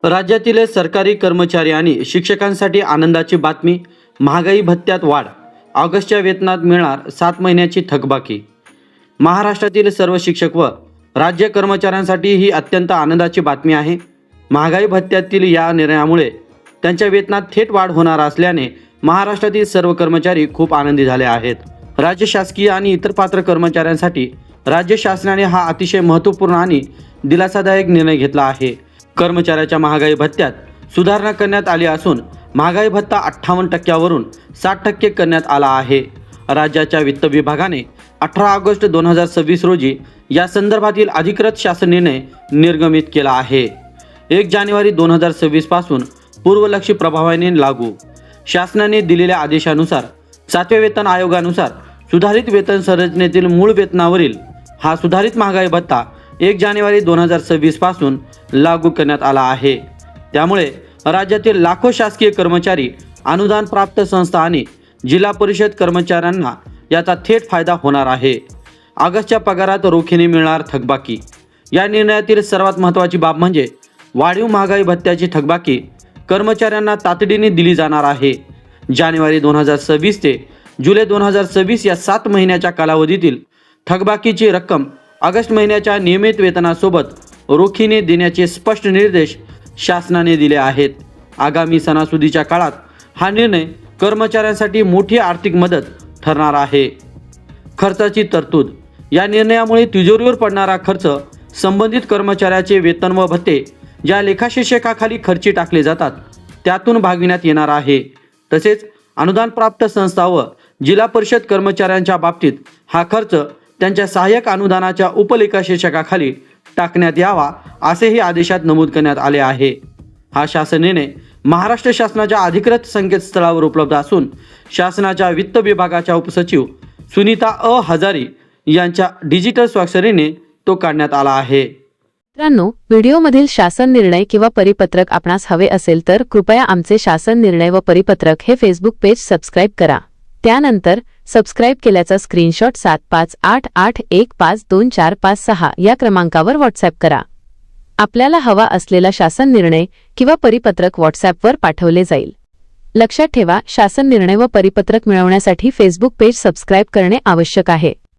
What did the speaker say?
राज्यातील सरकारी कर्मचारी आणि शिक्षकांसाठी आनंदाची बातमी. महागाई भत्त्यात वाढ. ऑगस्टच्या वेतनात मिळणार 7 महिन्याची थकबाकी. महाराष्ट्रातील सर्व शिक्षक व राज्य कर्मचाऱ्यांसाठी ही अत्यंत आनंदाची बातमी आहे. महागाई भत्त्यातील या निर्णयामुळे त्यांच्या वेतनात थेट वाढ होणार असल्याने महाराष्ट्रातील सर्व कर्मचारी खूप आनंदी झाले आहेत. राज्य शासकीय आणि इतर पात्र कर्मचाऱ्यांसाठी राज्य शासनाने हा अतिशय महत्त्वपूर्ण आणि दिलासादायक निर्णय घेतला आहे. कर्मचाऱ्याच्या महागाई भत्त्यात सुधारणा करण्यात आली असून महागाई भत्ता 58% 60% करण्यात आला आहे. राज्याच्या वित्त विभागाने 18 ऑगस्ट 2026 रोजी या संदर्भातील अधिकृत शासन निर्णय निर्गमित केला आहे. 1 जानेवारी 2026 पासून पूर्वलक्षी प्रभावाने लागू. शासनाने दिलेल्या आदेशानुसार 7व्या वेतन आयोगानुसार सुधारित वेतन संरचनेतील मूळ वेतनावरील हा सुधारित महागाई भत्ता 1 जानेवारी 2026 पासून लागू करण्यात आला आहे. त्यामुळे राज्यातील लाखो शासकीय कर्मचारी, अनुदान प्राप्त संस्था आणि जिल्हा परिषद कर्मचाऱ्यांना याचा थेट फायदा होणार आहे. ऑगस्टच्या पगारात रोखीने मिळणार थकबाकी. या निर्णयातील सर्वात महत्त्वाची बाब म्हणजे वाढीव महागाई भत्त्याची थकबाकी कर्मचाऱ्यांना तातडीने दिली जाणार आहे. जानेवारी 2026 ते जुलै 2026 या 7 महिन्याच्या कालावधीतील थकबाकीची रक्कम ऑगस्ट महिन्याच्या नियमित वेतनासोबत रोखीने देण्याचे स्पष्ट निर्देश शासनाने दिले आहेत. आगामी सणासुदीच्या काळात हा निर्णय कर्मचाऱ्यांसाठी मोठी आर्थिक मदत ठरणार आहे. खर्चाची तरतूद. या निर्णयामुळे तिजोरीवर पडणारा खर्च संबंधित कर्मचाऱ्याचे वेतन व भत्ते ज्या लेखाशीर्षकाखाली खर्ची टाकले जातात त्यातून भागविण्यात येणार आहे. तसेच अनुदान प्राप्त संस्था व जिल्हा परिषद कर्मचाऱ्यांच्या बाबतीत हा खर्च त्यांच्या सहाय्यक अनुदानाच्या उपलेखाशीर्षकाखाली टाकण्यात यावा असेही आदेशात नमूद करण्यात आले आहे. हा शासन निर्णय महाराष्ट्र शासनाच्या अधिकृत संकेतस्थळावर उपलब्ध असून शासनाच्या वित्त विभागाच्या उपसचिव सुनीता हजारी यांच्या डिजिटल स्वाक्षरीने तो काढण्यात आला आहे. मित्रांनो, व्हिडिओमधील शासन निर्णय किंवा परिपत्रक आपणास हवे असेल तर कृपया आमचे शासन निर्णय व परिपत्रक हे फेसबुक पेज सबस्क्राईब करा. त्यानंतर सबस्क्राईब केल्याचा स्क्रीनशॉट 7588152456 या क्रमांकावर व्हॉट्सॲप करा. आपल्याला हवा असलेला शासन निर्णय किंवा परिपत्रक व्हॉट्सॲपवर पाठवले जाईल. लक्षात ठेवा, शासन निर्णय व परिपत्रक मिळवण्यासाठी फेसबुक पेज सबस्क्राईब करणे आवश्यक आहे.